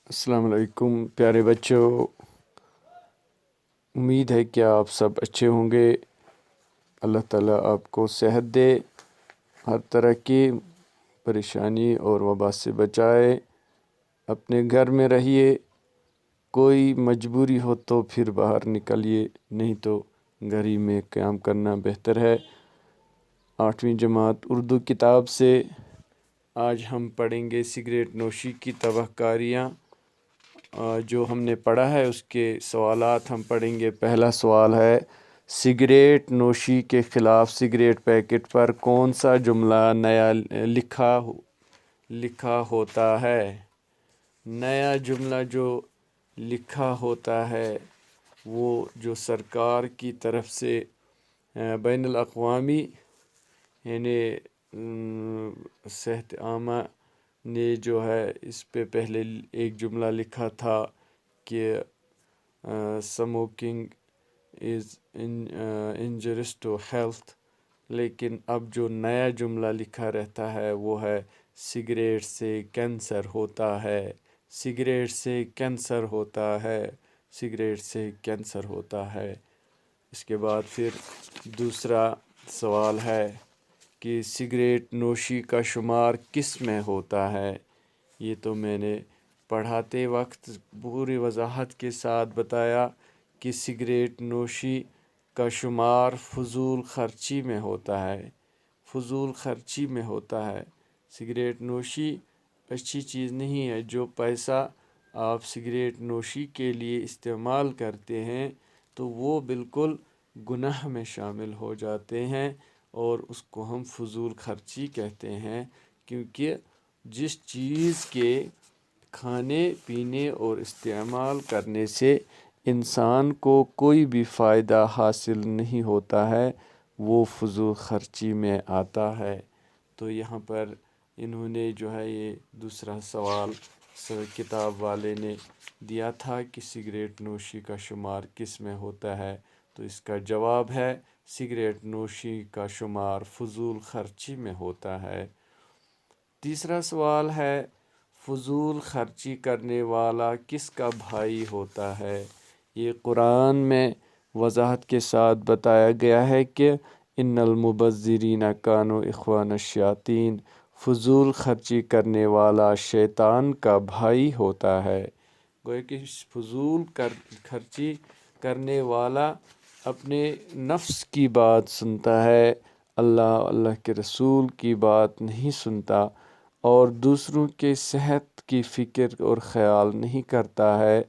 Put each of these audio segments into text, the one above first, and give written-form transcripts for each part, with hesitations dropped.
السلام علیکم پیارے بچوں، امید ہے کہ آپ سب اچھے ہوں گے۔ اللہ تعالیٰ آپ کو صحت دے، ہر طرح کی پریشانی اور وبا سے بچائے۔ اپنے گھر میں رہیے، کوئی مجبوری ہو تو پھر باہر نکلیے، نہیں تو گھر ہی میں قیام کرنا بہتر ہے۔ 8ویں جماعت اردو کتاب سے آج ہم پڑھیں گے سگریٹ نوشی کی تباہ کاریاں۔ جو ہم نے پڑھا ہے اس کے سوالات ہم پڑھیں گے۔ پہلا سوال ہے، سگریٹ نوشی کے خلاف سگریٹ پیکٹ پر کون سا جملہ نیا لکھا ہوتا ہے؟ نیا جملہ جو لکھا ہوتا ہے وہ جو سرکار کی طرف سے بین الاقوامی یعنی صحت عامہ نے جو ہے اس پہ پہلے ایک جملہ لکھا تھا کہ سموکنگ از انجریس ٹو ہیلتھ، لیکن اب جو نیا جملہ لکھا رہتا ہے وہ ہے سگریٹ سے کینسر ہوتا ہے، سگریٹ سے کینسر ہوتا ہے، سگریٹ سے کینسر ہوتا ہے۔ اس کے بعد پھر دوسرا سوال ہے کہ سگریٹ نوشی کا شمار کس میں ہوتا ہے؟ یہ تو میں نے پڑھاتے وقت پوری وضاحت کے ساتھ بتایا کہ سگریٹ نوشی کا شمار فضول خرچی میں ہوتا ہے، فضول خرچی میں ہوتا ہے۔ سگریٹ نوشی اچھی چیز نہیں ہے۔ جو پیسہ آپ سگریٹ نوشی کے لیے استعمال کرتے ہیں تو وہ بالکل گناہ میں شامل ہو جاتے ہیں، اور اس کو ہم فضول خرچی کہتے ہیں، کیونکہ جس چیز کے کھانے پینے اور استعمال کرنے سے انسان کو کوئی بھی فائدہ حاصل نہیں ہوتا ہے وہ فضول خرچی میں آتا ہے۔ تو یہاں پر انہوں نے جو ہے یہ دوسرا سوال کتاب والے نے دیا تھا کہ سگریٹ نوشی کا شمار کس میں ہوتا ہے، تو اس کا جواب ہے سگریٹ نوشی کا شمار فضول خرچی میں ہوتا ہے۔ تیسرا سوال ہے، فضول خرچی کرنے والا کس کا بھائی ہوتا ہے؟ یہ قرآن میں وضاحت کے ساتھ بتایا گیا ہے کہ ان المبذرین کانوا اخوان الشیاطین، فضول خرچی کرنے والا شیطان کا بھائی ہوتا ہے۔ گویا کہ فضول خرچی کرنے والا اپنے نفس کی بات سنتا ہے، اللہ کے رسول کی بات نہیں سنتا، اور دوسروں کے صحت کی فکر اور خیال نہیں کرتا ہے،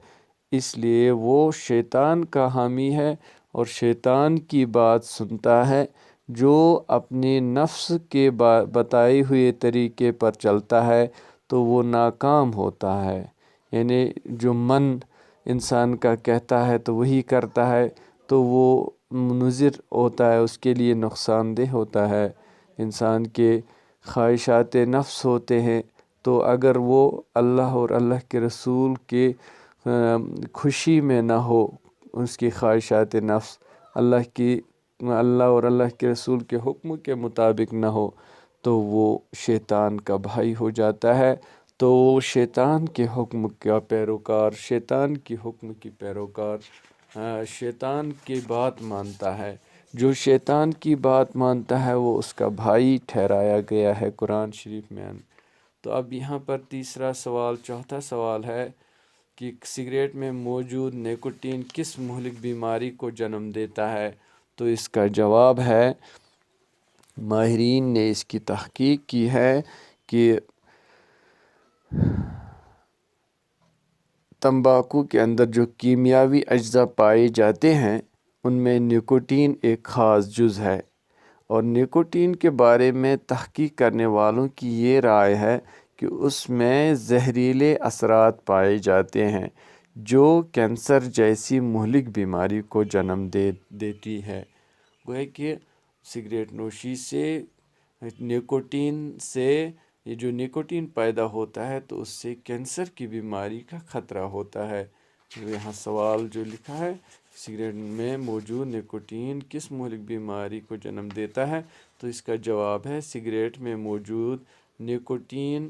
اس لیے وہ شیطان کا حامی ہے اور شیطان کی بات سنتا ہے۔ جو اپنے نفس کے بتائے ہوئے طریقے پر چلتا ہے تو وہ ناکام ہوتا ہے، یعنی جو من انسان کا کہتا ہے تو وہی کرتا ہے، تو وہ منذر ہوتا ہے، اس کے لیے نقصان دہ ہوتا ہے۔ انسان کے خواہشات نفس ہوتے ہیں، تو اگر وہ اللہ اور اللہ کے رسول کے خوشی میں نہ ہو، اس کی خواہشات نفس اللہ اور اللہ کے رسول کے حکم کے مطابق نہ ہو، تو وہ شیطان کا بھائی ہو جاتا ہے۔ تو وہ شیطان کے حکم کا پیروکار، شیطان کی حکم کی پیروکار، شیطان کی بات مانتا ہے۔ جو شیطان کی بات مانتا ہے وہ اس کا بھائی ٹھہرایا گیا ہے قرآن شریف میں۔ تو اب یہاں پر تیسرا سوال، چوتھا سوال ہے کہ سگریٹ میں موجود نیکوٹین کس مہلک بیماری کو جنم دیتا ہے؟ تو اس کا جواب ہے، ماہرین نے اس کی تحقیق کی ہے کہ تمباکو کے اندر جو کیمیاوی اجزاء پائے جاتے ہیں ان میں نیکوٹین ایک خاص جز ہے، اور نیکوٹین کے بارے میں تحقیق کرنے والوں کی یہ رائے ہے کہ اس میں زہریلے اثرات پائے جاتے ہیں جو کینسر جیسی مہلک بیماری کو جنم دیتی ہے۔ گویا کہ سگریٹ نوشی سے نیکوٹین سے یہ جو نیکوٹین پیدا ہوتا ہے تو اس سے کینسر کی بیماری کا خطرہ ہوتا ہے۔ یہاں سوال جو لکھا ہے، سگریٹ میں موجود نیکوٹین کس مہلک بیماری کو جنم دیتا ہے، تو اس کا جواب ہے سگریٹ میں موجود نیکوٹین